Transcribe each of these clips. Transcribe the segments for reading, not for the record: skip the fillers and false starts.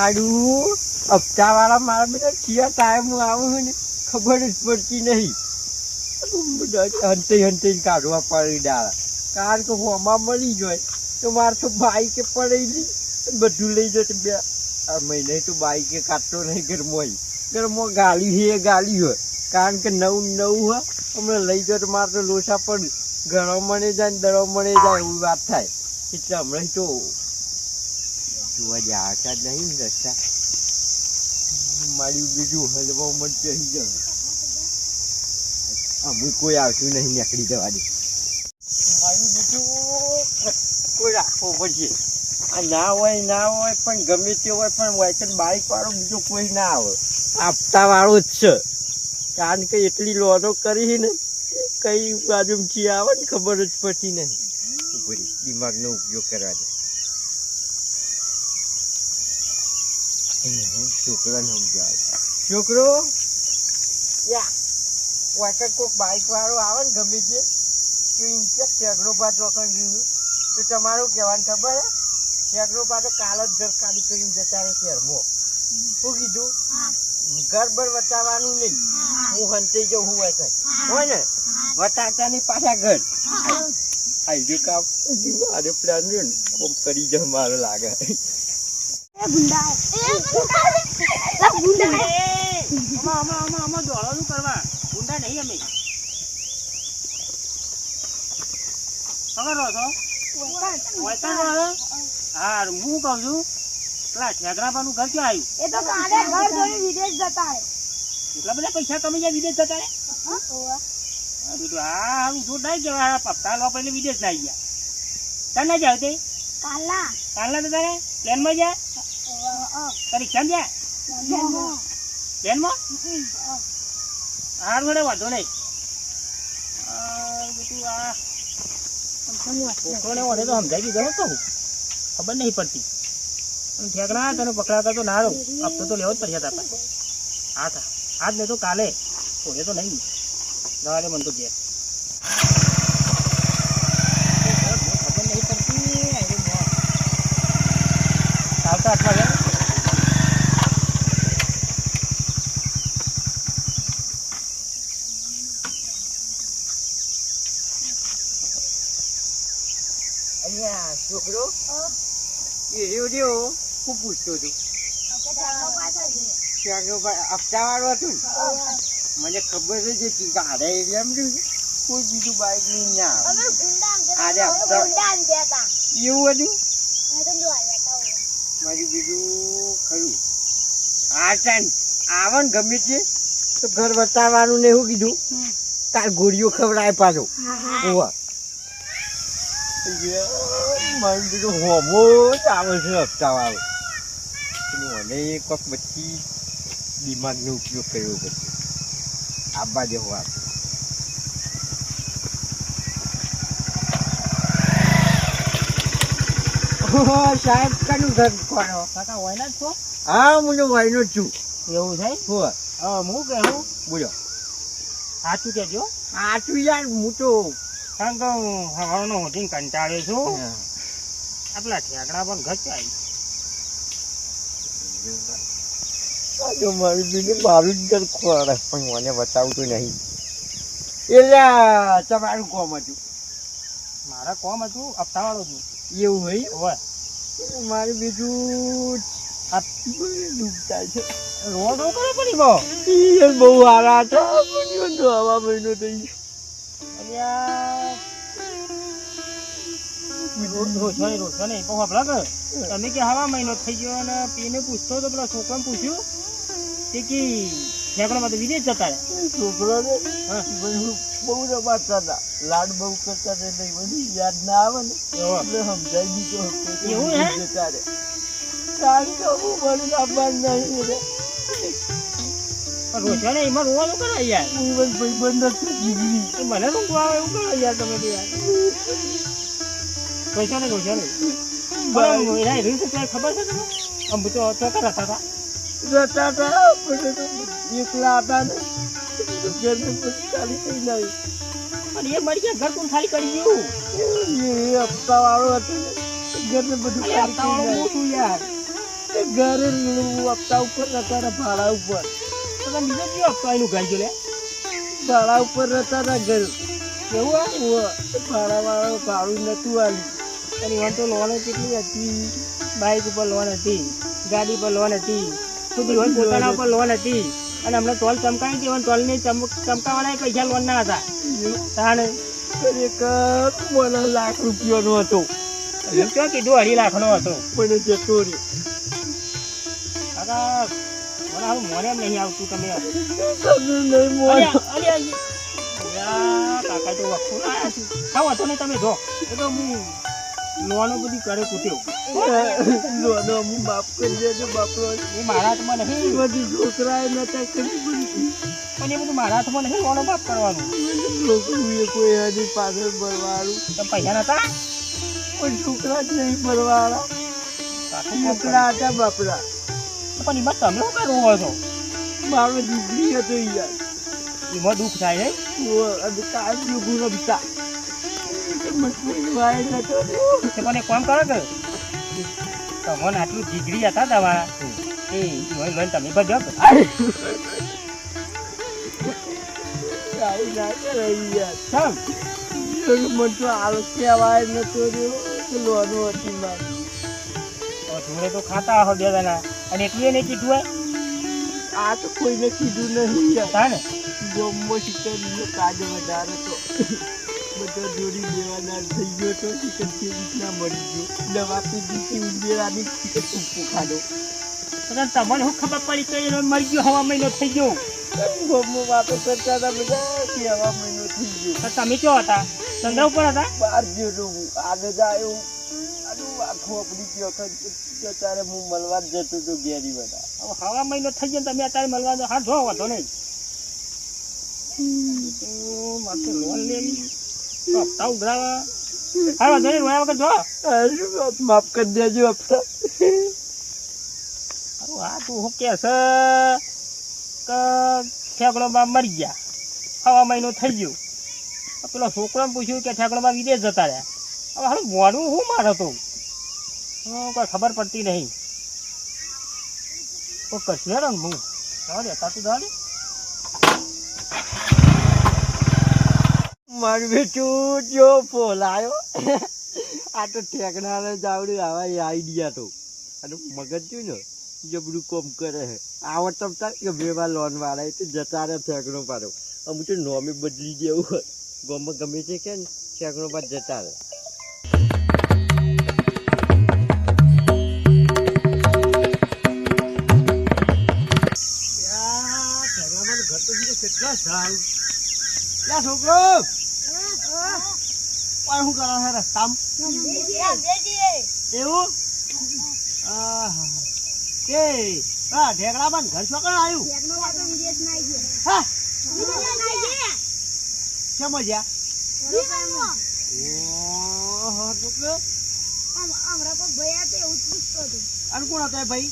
મારું હપ્તાવાળા મારા બેટા કયા ટાઈમ આવું ને ખબર જ પડતી નહીં. હંતે હંતે કાઢવા પડી ડાળા, કારણ કે હોમાં મળી જાય તો મારે તો બાઈકે પડેલી બધું લઈ જશે. બે આ મહિને તો બાઈકે કાઢતો નહીં ઘરમાં ગાલી હોય ગાલી હોય, કારણ કે નવું હોય હમણાં લઈ જાય તો મારે તો લોસા પણ ઘણો મળે જાય ને દડો મળે જાય એવી વાત થાય. એટલે હમણાં તો જોવા જતા જ નહીં રસ્તા મારી બીજું હલવા મળશે જાય. અમુક કોઈ આવતું નહીં, નીકળી જવા દે. મારું બીજું કોઈ રાખવો પડશે. આ ના હોય પણ ગમે તે હોય પણ વાયકન બાઇક વાળો બીજો કોઈ ના આવે, આપતા વાળો જ છે. કારણ કે એટલી લોનો કરી ને કઈ બાજુથી આવે ને ખબર જ પડતી નહીં. દિમાગનો ઉપયોગ કરવા દે. છોકરાને સમજાવે, છોકરો યા વાયકન કોઈક બાઇક વાળો આવે ને ગમે તે તો ઇન્ચેક ટેગરો બાદ વખત રહ્યું તો તમારું કહેવાનું ખબર હે? ટેગરો બાદ કાલ જ ઘર ખાલી કરીને જતા રહે શહેરમાં. શું કીધું? ઘર બર વટાવવાનું નહીં. હું હંતાઈ જાઉં હું વાયકન હોય ને વટાવતા નહીં પાછા ઘર આવી કામ મારે પ્લાન ને કોમ કરી જાઉં મારો લાગે. હા હું કઉ છું પેલા છેગરાબાનું ઘર ક્યાં આવ્યું? એટલા બધા પૈસા કમી જાય વિદેશ જતા રે? હા જોર ના કેવાય. પપ્પા લોકો એટલે વિદેશ ના ગયા. તાર ના જાવ તે કાલના તો તારે પ્લેનમાં જાય પરીક્ષા જાય પ્લેનમાં? હાર વડે વાંધો નહીં. બધું આ છોકરોને વડે તો સમજાઈ દીધો તો ખબર નહીં પડતી. ઠેકડા તને પકડાતા તો ના રહો, હપ્તો તો લેવો જ પડશે તાર પાસે. હા થા આજ નહીં તો કાલે ઓળે તો નહીં જવા દે મને તો ઘેર. ખબર નહીં પડતી. આવતા અઠવાડિયા અહીંયા છોકરો એ રહ્યો હું પૂછતો હતું હપ્તા વાળો હતું ને મને ખબર જ હતી કે આડે એટલે એમ રહ્યું કોઈ બીજું બાઈક નહીં ના આવે. હપ્તા એવું હતું મારું બીજું ખરું. હા ચાલ આવે ને ગમે છે તો ઘર બતાવવાનું ને એવું કીધું. તાર ગોળીઓ ખવડાય પાછો. મારું બીજું હોમો જ આવે છે હપ્તા વાળો. મને કોઈક પછી દિમાગનો ઉપયોગ કરવો પડશે. આબા જેવો વાત સાહેબ કનું ઘર કોનો કાકા વાયના જ છો? હા હું વાયનો જ છું. એવું છે? હું કહેવું બોલો સાચું કહેજો. સાચું યાર હું તો કારણ કે હવાનો હોટીને કંટાળ્યો છું. આટલા ઠેકડા પણ ઘર આવી મારું બીજું મારું જ ઘર ખોરે પણ મને બતાવતું નહીં. એટલે તમારું કોમ હતું? મારા કોમ હતું હપ્તાવાળો છું. એવું હોય હોય મારું બીજું ડૂબતા છે. રોડ રોકડો પડી બહુ સારા હતા હવા મહિનો થઈ તમે કે હવા મહિનો થઈ ગયો અને પીને પૂછતો તો પેલા છોકરાને પૂછ્યું તે કે ઠેકડામાં તો વિદેશ જતા રહ્યા. છોકરાને બહુ રમાડતા હતા, લાડ બહુ કરતા હતા, નહીં બધું યાદ ના આવે ને એટલે સમજાઈ દીધો જતા રહે. કારણ કે હું મને આપવા નહીં રોશને એમાં રોવાનું કરે યાર. ભાઈબંધ મને રૂંધવા આવે એવું કરો યાર તમે તો યાર. પૈસા ને રોશને ખબર છે તમે? આમ તો ચોકા હતા એકલા હતા ને ઘરને ખાલી કરી લાવી. પણ એ મળી ગયા ઘર કોણ ખાલી કરી ગયું? એ હપ્તા વાળો હતો ને ઘરને બધું યાર ઘરે હપ્તા ઉપર હતા ને ભાડા ઉપર. તો તમે બીજો કયો હપ્તો એનું ઘર જો લે ભાડા ઉપર હતા ને ઘર. કેવું આ ભાડાવાળા ભાડું નતું આલ્યું. અને એમાં તો લોન કેટલી હતી, બાઇક ઉપર લોન હતી, ગાડી પર લોન હતી, સુધી હોય પોતાના ઉપર લોન હતી. અને હમણાં ટોલ ચમકાવી હતી, ટોલની ચમકાવાના પૈસા લોન ના હતા. તાણે ખરેખર મને લાખ રૂપિયાનો હતો. એમ ક્યાં કીધું 2.5 લાખનો હતો. પણ જતો રહ્યો. કાકા મને આવું મોને એમ નહીં આવતું. તમે તમે નહીં મોન. કાકા તો વખો લાયા છે. ખાવ હતો ને તમે જો એ તો હું લોનો બધી કરે કૂટ્યો. લોનો અમુક માફ કરી દેજો બાપરો. એ મારા હાથમાં નહીં. બધી છોકરાએ નતા કરી બધી. પણ એ બધું મારા હાથમાં નહીં લોનો માફ કરવાનું. છોકરું એ કોઈ હજી પાછળ ભરવાળું. તમે પૈસા નતા પણ છોકરા જ નહીં ભરવાળા. છોકરા હતા બાપરા. પણ એમાં તમે શું કરવો છો? મારો દીકરી હતો યાર. એમાં દુઃખ થાય છે. કાઢ્યું ગુનો બિતા. પણ એક કામ કરો કે તમને આટલું જીગરી હતા તમારા એ લોન તમે ભરજો. આવું ના કરે યાર. કેમ મને તો હાલ કહેવાય નતો રહ્યો. લોનો હતી મારી. જોડે તો ખાતા હો 2 જણા અને એકલું નહીં કીધું હોય. આ તો કોઈને કીધું નહીં યાર. હા ને ગમો શિકર કાજ વધારે તો બધા જોડી દેવાના થઈ ગયો તો શિકર કેવી ના મળી ગયો. દવા પીધી ઉંદેરાની શિકર ટૂંકો ખાધો. તમને શું ખબર પડી કે એનો મરી ગયો, હવા મહિનો થઈ ગયો. ગમો વાતો કરતા હતા બધા કે હવા મહિનો થઈ ગયો. તો તમે ક્યાં હતા? ચંદ્ર ઉપર હતા? બહાર ગયો તો હું આગળ આવ્યો. આનું આખું આપણી ગયો ત્યારે હું મળવા જ જતો હતો ઘેરી બધા. હવે હવા મહિનો થઈ ગયો તમે અત્યારે મળવા હા જો વાંધો નહીં. મારે લોન લેવી હપ્તા ઉઘરાવા. હા વાંધો નહીં રોયા વગર જો. માફ કરી દેજો હપ્તા. હા તું શું કે છે કે ઠેકડોમાં મરી ગયા, હવા મહિનો થઈ ગયો. પેલો છોકરાને પૂછ્યું કે ઠેકડોમાં વિદેશ જતા રહ્યા. હવે હાલ મોડું શું મારે તો કોઈ ખબર પડતી નહીં. તો કશું હેરો ને હું રહેતા તું દાડે મારું બેટું જો ફોલાયો. આ તો ઠેકનારે જાવડે આવા આઈડિયા તો. આનું મગજ જો ને જબરું કોમ કરે છે. આવડતા હતા કે બેવા લોન વાળા તો જતા રહે ઠેકનો પાડો. અમુક તો નોમે બદલી દેવું હોય. ગમે ગમે છે કે ઠેકનો પાડ જતા રહે. કેટલા સારું છોકરો શું કરે છે રસ્તામાં? એવું કે ઢેકડા પણ ઘર શું આવ્યું? હા કેમ જ્યાં અને કોણ હતા ભાઈ?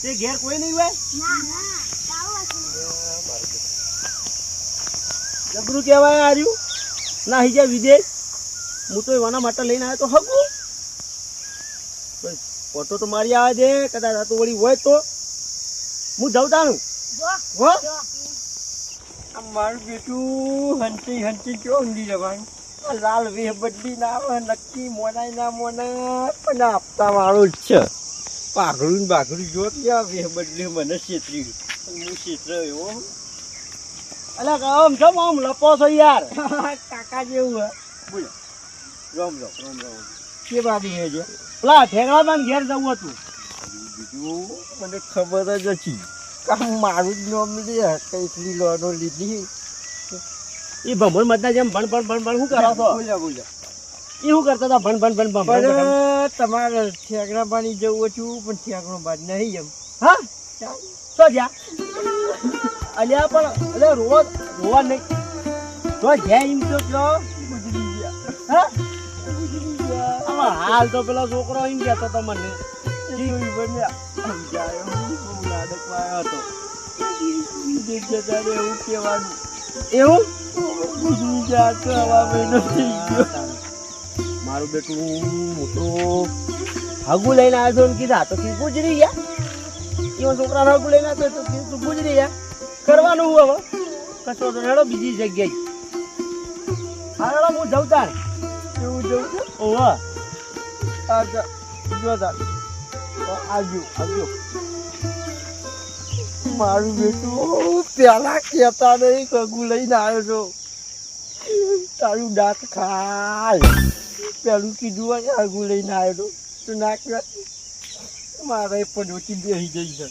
તે ઘેર કોઈ નહીં હોય? જબરું કહેવાય આર્યું ના હી જાય વિદેશ. હું તો એવાના માટે લઈને આવ્યો તો હગું ફોટો તો મારી આવે દે. કદાચ આ તો વળી હોય તો હું જાઉં તાનું. હો મારું બેટું હંચી હંચી ક્યો ઊંડી જવાનું. લાલ વેહ બદલી ના આવે નક્કી મોનાય ના મોનાય પણ આપતા વાળો જ છે. પાઘડું બાઘડું જો ક્યાં વેહ બદલી મને છેતરી હું છેતર્યો એવો. અલા આમ જમ આમ લપો છો યાર. કાકા જેવું હે. બોલો રામ રામ રામ રામ. કે બાદી હે છે પેલા ઠેકડામાં ઘેર જવું હતું. બીજું મને ખબર જ હતી કામ મારું જ નામ લે કઈકલી લોનો લીધી. એ ભમણ મતના જેમ ભણ ભણ ભણ ભણ શું કરો છો? બોલ્યા બોલ્યા એ શું કરતા હતા? ભણ ભણ ભણ ભણ. તમારે ઠેકડા પાણી જવું છું પણ ઠેકડો બાદ નહીં એમ. હા તો જ્યાં અલ્યા પણ અલ્યા રોવા નહીં તો જ્યાં એમ તો કયો ગુજરી ગયા. હા ગુજરી ગયા. હાલ તો પેલો છોકરો એમ કહેતો હતો મને એવું કહેવાનું. એવું ગુજરી ગયા તો હવા મહિનો થઈ ગયો. મારું બેટું મોટો હગું લઈને આવ્યો છો ને કીધા તો કીધું ગુજરી ગયા એમાં છોકરાને હગું લઈને આવ્યો તો કીધું ગુજરી ગયા કરવાનું હું હવે કચરો તો હેડો બીજી જગ્યાએ હા હેડો હું જઉં તાર એવું જવું છે ઓવા અચ્છા જો તાર આવજો આવજો મારું બેટું પેલા કહેતા નહીં કગું લઈને આવ્યો છો તારું દાંત ખાય પેલું કીધું હોય આગું લઈને આવ્યો તો ના કહેવાય મારે પણ ઓછી બેસી જઈ છે